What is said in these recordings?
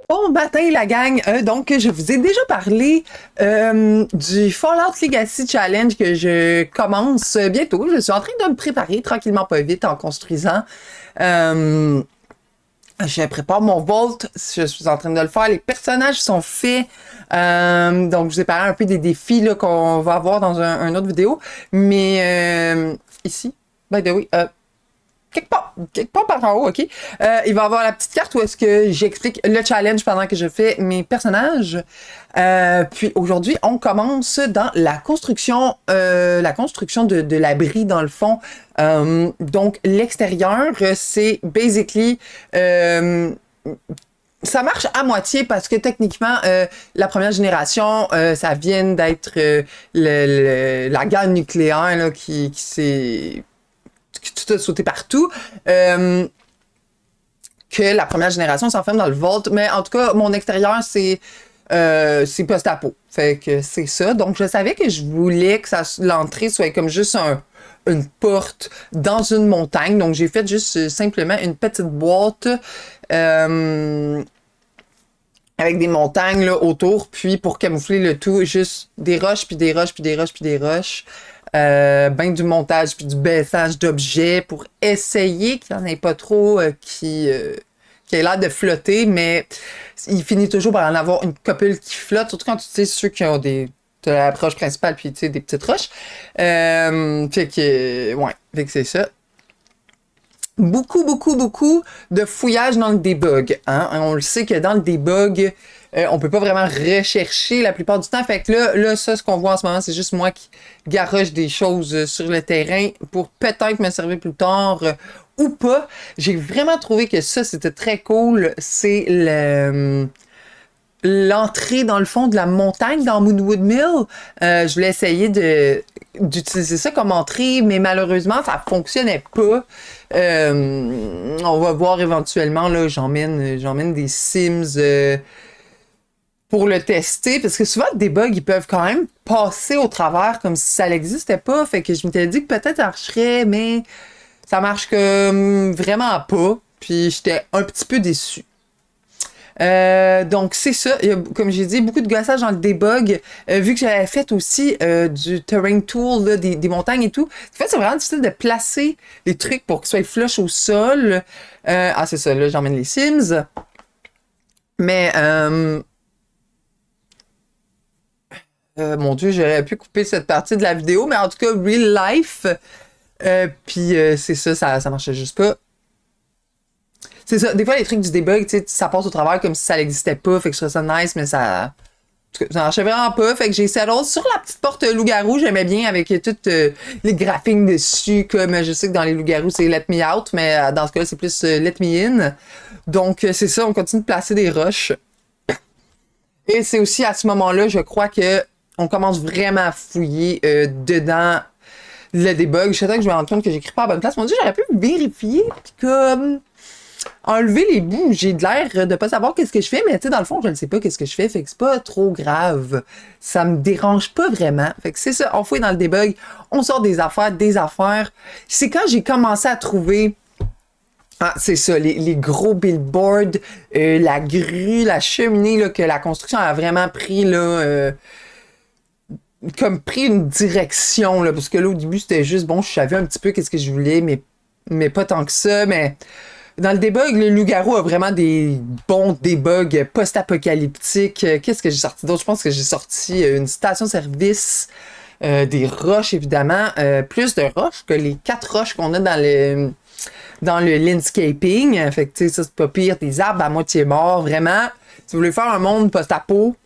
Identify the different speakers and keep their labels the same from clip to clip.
Speaker 1: Bon matin la gang, donc je vous ai déjà parlé du Fallout Legacy Challenge que je commence bientôt. Je suis en train de me préparer tranquillement pas vite en construisant. Je prépare mon vault, je suis en train de le faire. Les personnages sont faits. Donc je vous ai parlé un peu des défis là, qu'on va avoir dans un autre vidéo. Mais ici, by the way, quelque part par en haut, ok? Il va y avoir la petite carte où est-ce que j'explique le challenge pendant que je fais mes personnages. Puis aujourd'hui, on commence dans la construction de l'abri dans le fond. Donc l'extérieur, c'est basically ça marche à moitié parce que techniquement, la première génération, ça vient d'être la guerre nucléaire là, qui s'est tout a sauté partout. Que la première génération s'enferme dans le vault. Mais en tout cas, mon extérieur, c'est post-apo. Fait que c'est ça. Donc, je savais que je voulais que l'entrée soit comme juste une porte dans une montagne. Donc, j'ai fait juste simplement une petite boîte avec des montagnes là, autour. Puis, pour camoufler le tout, juste des roches, puis des roches, puis des roches, puis des roches. Ben du montage puis du baissage d'objets pour essayer qu'il n'y en ait pas trop qui ait l'air de flotter, mais il finit toujours par en avoir une copule qui flotte, surtout quand tu sais ceux qui ont de l'approche principale puis tu sais des petites roches. Fait que c'est ça. Beaucoup de fouillage dans le debug. Hein? On le sait que dans le debug, on peut pas vraiment rechercher la plupart du temps. Fait que là, ça, ce qu'on voit en ce moment, c'est juste moi qui garoche des choses sur le terrain pour peut-être me servir plus tard ou pas. J'ai vraiment trouvé que ça, c'était très cool. C'est l'entrée dans le fond de la montagne dans Moonwood Mill. Je voulais essayer d'utiliser ça comme entrée, mais malheureusement, ça fonctionnait pas. On va voir éventuellement, là, j'emmène des Sims pour le tester, parce que souvent, des bugs, ils peuvent quand même passer au travers comme si ça n'existait pas. Fait que je m'étais dit que peut-être ça marcherait, mais ça marche comme vraiment pas. Puis j'étais un petit peu déçue. Donc c'est ça, il y a, comme j'ai dit, beaucoup de gossage dans le debug, vu que j'avais fait aussi du terrain tool, là, des montagnes et tout. En fait, c'est vraiment difficile de placer les trucs pour qu'ils soient flush au sol. C'est ça, là, j'emmène les Sims. Mais, mon Dieu, j'aurais pu couper cette partie de la vidéo, mais en tout cas, real life. Puis c'est ça marchait juste pas. C'est ça, des fois les trucs du debug, tu sais, ça passe au travers comme si ça n'existait pas, fait que je trouvais ça nice, mais ça marchait vraiment pas, fait que j'ai settled sur la petite porte loup-garou, j'aimais bien avec toutes les graphiques dessus, comme je sais que dans les loups-garous c'est let me out, mais dans ce cas-là c'est plus let me in. Donc c'est ça, on continue de placer des roches. Et c'est aussi à ce moment-là, je crois que on commence vraiment à fouiller dedans le debug. Je sais que je me rends compte que j'écris pas à la bonne place. Mon Dieu, j'aurais pu vérifier, pis comme enlever les bouts, j'ai de l'air de pas savoir qu'est-ce que je fais, mais tu sais, dans le fond, je ne sais pas qu'est-ce que je fais, fait que c'est pas trop grave. Ça me dérange pas vraiment. Fait que c'est ça, on fouille dans le debug, on sort des affaires. C'est quand j'ai commencé à trouver, c'est ça, les gros billboards, la grue, la cheminée, là, que la construction a vraiment pris, là, comme pris une direction, là, parce que là, au début, c'était juste, bon, je savais un petit peu qu'est-ce que je voulais, mais pas tant que ça, mais dans le debug, le loup-garou a vraiment des bons debugs post-apocalyptiques. Qu'est-ce que j'ai sorti d'autre? Je pense que j'ai sorti une station-service, des roches, évidemment, plus de roches que les 4 roches qu'on a dans le landscaping. Fait que, tu sais, ça, c'est pas pire. Des arbres à moitié morts, vraiment. Si vous voulez faire un monde post-apo,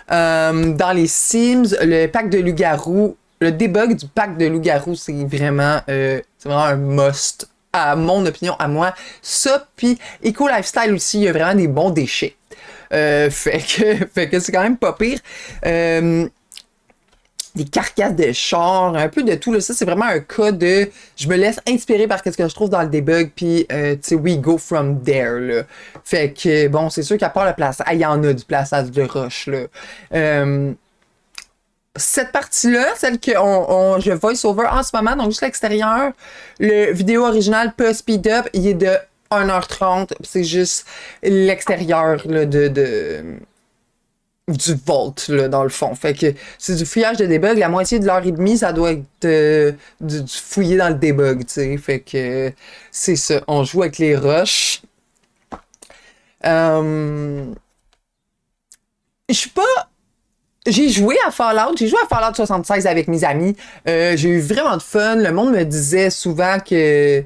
Speaker 1: dans les Sims, le pack de loup-garou, le debug du pack de loup-garou, c'est vraiment un must. À mon opinion, à moi. Ça, puis Eco Lifestyle aussi, il y a vraiment des bons déchets. Fait que c'est quand même pas pire. Des carcasses de chars, un peu de tout. Là. Ça, c'est vraiment un cas de... Je me laisse inspirer par ce que je trouve dans le debug, puis, tu sais, we go from there, là. Fait que, bon, c'est sûr qu'à part le plaçage... il y en a du plaçage de roche, là. Cette partie-là, celle que je voice over en ce moment, donc juste l'extérieur, le vidéo original pas speed up, il est de 1h30, c'est juste l'extérieur là, du vault, là, dans le fond. Fait que c'est du fouillage de debug. La moitié de l'heure et demie, ça doit être du fouiller dans le debug, tu sais. Fait que c'est ça. On joue avec les rushs. Je suis pas... J'ai joué à Fallout. J'ai joué à Fallout 76 avec mes amis. J'ai eu vraiment de fun. Le monde me disait souvent que...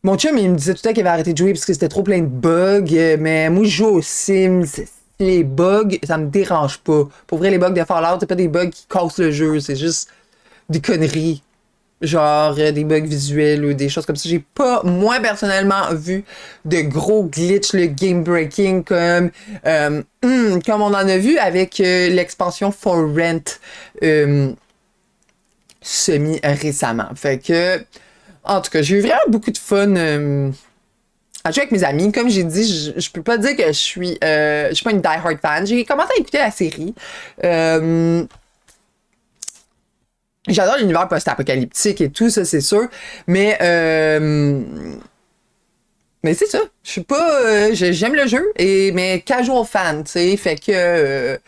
Speaker 1: Mon chum, il me disait tout le temps qu'il avait arrêté de jouer parce que c'était trop plein de bugs. Mais moi, je joue aux Sims. Les bugs, ça me dérange pas. Pour vrai, les bugs de Fallout, c'est pas des bugs qui cassent le jeu. C'est juste des conneries. Genre des bugs visuels ou des choses comme ça. J'ai pas, moi, personnellement, vu de gros glitch, le game breaking comme on en a vu avec l'expansion For Rent semi-récemment. Fait que, en tout cas, j'ai eu vraiment beaucoup de fun à jouer avec mes amis. Comme j'ai dit, je peux pas dire que je suis pas une die-hard fan. J'ai commencé à écouter la série. J'adore l'univers post-apocalyptique et tout, ça, c'est sûr. Mais c'est ça. Je suis pas. J'aime le jeu, mais casual fan, tu sais. Fait que.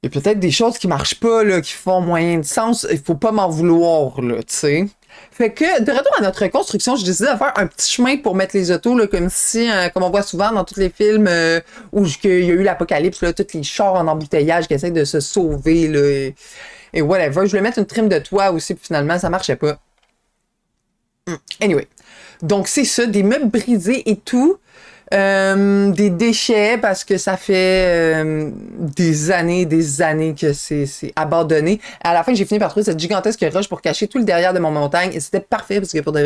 Speaker 1: Il y a peut-être des choses qui marchent pas, là, qui font moyen de sens. Il faut pas m'en vouloir, là, tu sais. Fait que, de retour à notre construction, j'ai décidé de faire un petit chemin pour mettre les autos, là, comme on voit souvent dans tous les films où il y a eu l'apocalypse, là, tous les chars en embouteillage qui essaient de se sauver, là, et whatever. Je voulais mettre une trim de toit aussi, puis finalement, ça marchait pas. Anyway. Donc, c'est ça, des meubles brisés et tout. Des déchets parce que ça fait des années que c'est abandonné. À la fin, j'ai fini par trouver cette gigantesque roche pour cacher tout le derrière de mon montagne et c'était parfait parce que pour de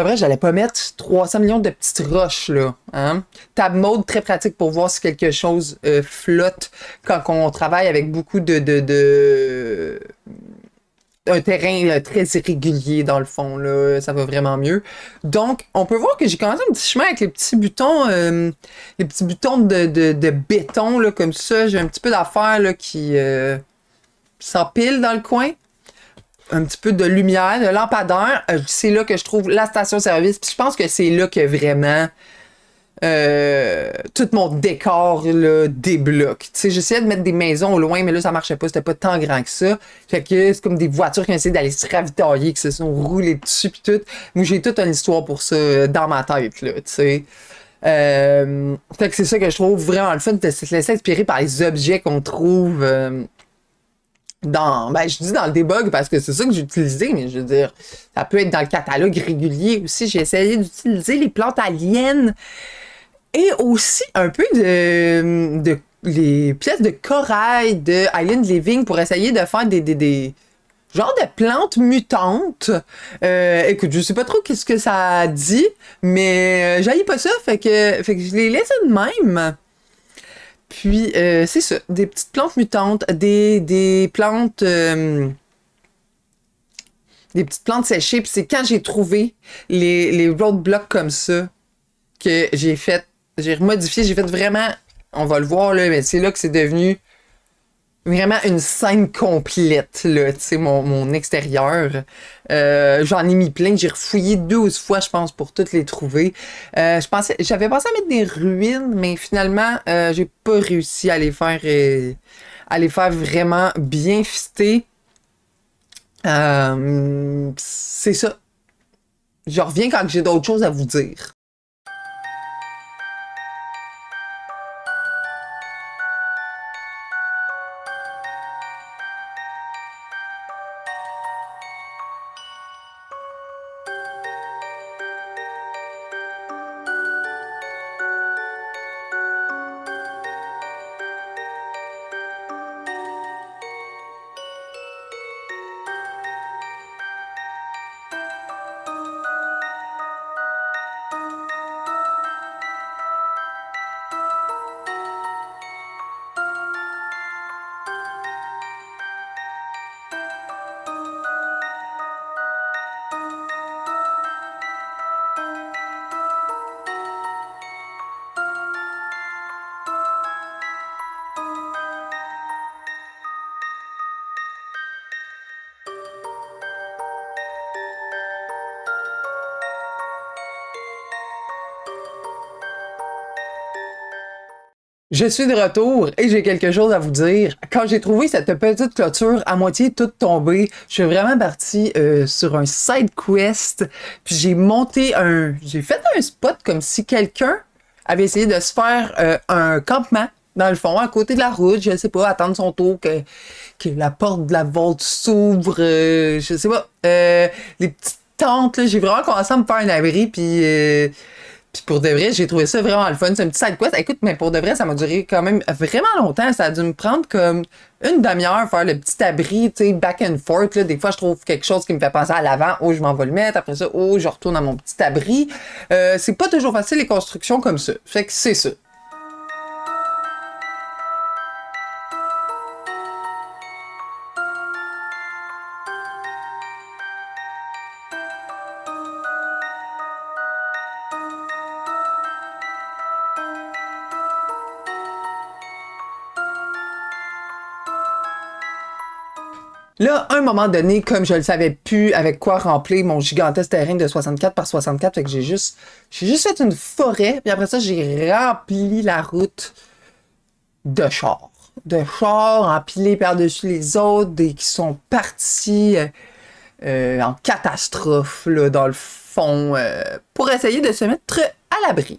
Speaker 1: vrai, j'allais pas mettre 300 millions de petites roches, là. Hein? Tab mode, très pratique pour voir si quelque chose flotte quand on travaille avec beaucoup un terrain très irrégulier dans le fond, là, ça va vraiment mieux. Donc, on peut voir que j'ai commencé un petit chemin avec les petits boutons de béton, là, comme ça. J'ai un petit peu d'affaires là, qui s'empilent dans le coin. Un petit peu de lumière, de lampadaire. C'est là que je trouve la station-service. Puis je pense que c'est là que vraiment tout mon décor là, débloque. Tu sais, j'essayais de mettre des maisons au loin, mais là, ça marchait pas. C'était pas tant grand que ça. Fait que c'est comme des voitures qui ont essayé d'aller se ravitailler, qui se sont roulées dessus pis tout. Moi, j'ai toute une histoire pour ça dans ma tête, là, tu sais. Fait que c'est ça que je trouve vraiment le fun, de se laisser inspirer par les objets qu'on trouve je dis dans le debug parce que c'est ça que j'ai utilisé, mais je veux dire, ça peut être dans le catalogue régulier aussi. J'ai essayé d'utiliser les plantes aliens et aussi un peu de les pièces de corail de Island Living pour essayer de faire des genres de plantes mutantes. Écoute, je sais pas trop qu'est-ce que ça dit, mais j'haïs pas ça, fait que je les laisse de même. Puis, c'est ça, des petites plantes mutantes, des plantes... des petites plantes séchées. Puis c'est quand j'ai trouvé les roadblocks comme ça que j'ai remodifié, j'ai fait vraiment... On va le voir, là, mais c'est là que c'est devenu vraiment une scène complète, là, tu sais, mon extérieur. J'en ai mis plein, j'ai refouillé 12 fois, je pense, pour toutes les trouver. J'avais pensé à mettre des ruines, mais finalement, j'ai pas réussi à les faire vraiment bien fitter. C'est ça. Je reviens quand j'ai d'autres choses à vous dire. Je suis de retour et j'ai quelque chose à vous dire. Quand j'ai trouvé cette petite clôture à moitié toute tombée, je suis vraiment partie sur un side quest, puis j'ai fait un spot comme si quelqu'un avait essayé de se faire un campement dans le fond, à côté de la route, je sais pas, attendre son tour que la porte de la vault s'ouvre, je sais pas, les petites tentes, là, j'ai vraiment commencé à me faire un abri, puis pour de vrai, j'ai trouvé ça vraiment le fun. C'est un petit side quest. Écoute, mais pour de vrai, ça m'a duré quand même vraiment longtemps. Ça a dû me prendre comme une demi-heure faire le petit abri, tu sais, back and forth. Là. Des fois, je trouve quelque chose qui me fait penser à l'avant. Oh, je m'en vais le mettre. Après ça, oh, je retourne à mon petit abri. C'est pas toujours facile les constructions comme ça. Fait que c'est ça. Là, à un moment donné, comme je ne savais plus avec quoi remplir mon gigantesque terrain de 64 par 64, fait que j'ai juste fait une forêt, puis après ça, j'ai rempli la route de chars. De chars empilés par-dessus les autres, des qui sont partis en catastrophe, là, dans le fond, pour essayer de se mettre à l'abri.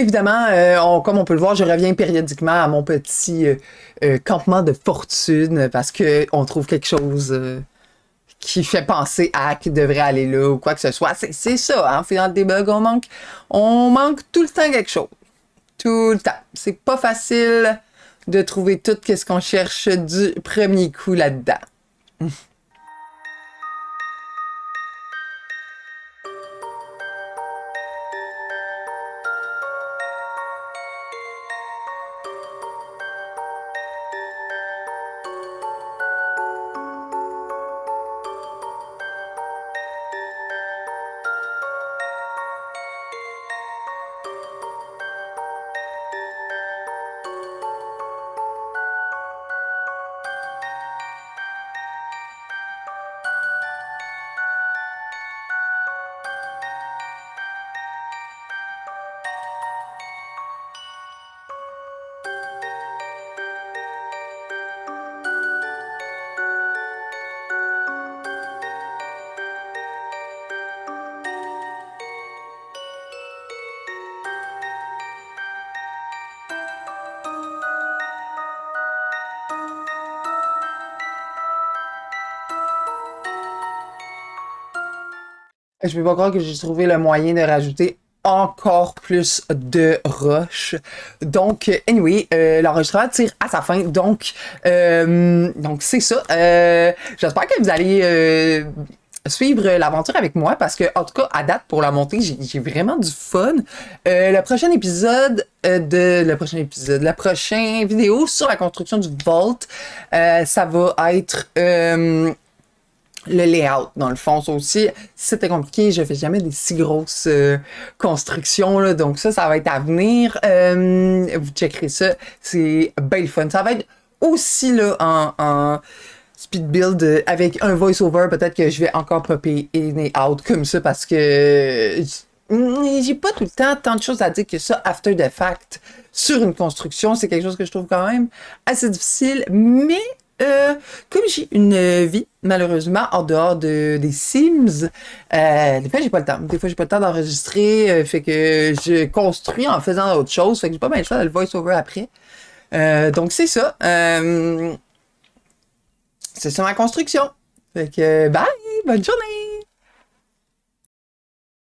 Speaker 1: Évidemment, comme on peut le voir, je reviens périodiquement à mon petit campement de fortune parce que on trouve quelque chose qui fait penser à qui devrait aller là ou quoi que ce soit. C'est ça, hein, dans des bugs, on manque tout le temps quelque chose. Tout le temps. C'est pas facile de trouver tout ce qu'on cherche du premier coup là-dedans. Je peux pas croire que j'ai trouvé le moyen de rajouter encore plus de roches. Donc, anyway, l'enregistrement tire à sa fin. Donc c'est ça. J'espère que vous allez suivre l'aventure avec moi parce que, en tout cas, à date, pour la montée, j'ai vraiment du fun. Le prochain épisode la prochaine vidéo sur la construction du Vault, ça va être le layout, dans le fond. Ça aussi, c'était compliqué. Je fais jamais des si grosses constructions, là. Donc ça va être à venir. Vous checkerez ça. C'est bien le fun. Ça va être aussi là en speed build avec un voice-over. Peut-être que je vais encore popper in et out comme ça parce que j'ai pas tout le temps tant de choses à dire que ça after the fact sur une construction. C'est quelque chose que je trouve quand même assez difficile, mais comme j'ai une vie, malheureusement, en dehors des Sims, des fois j'ai pas le temps. Des fois j'ai pas le temps d'enregistrer, fait que je construis en faisant autre chose, fait que j'ai pas bien le choix de le voice-over après. Donc c'est ça. C'est ça ma construction. Fait que bye, bonne journée!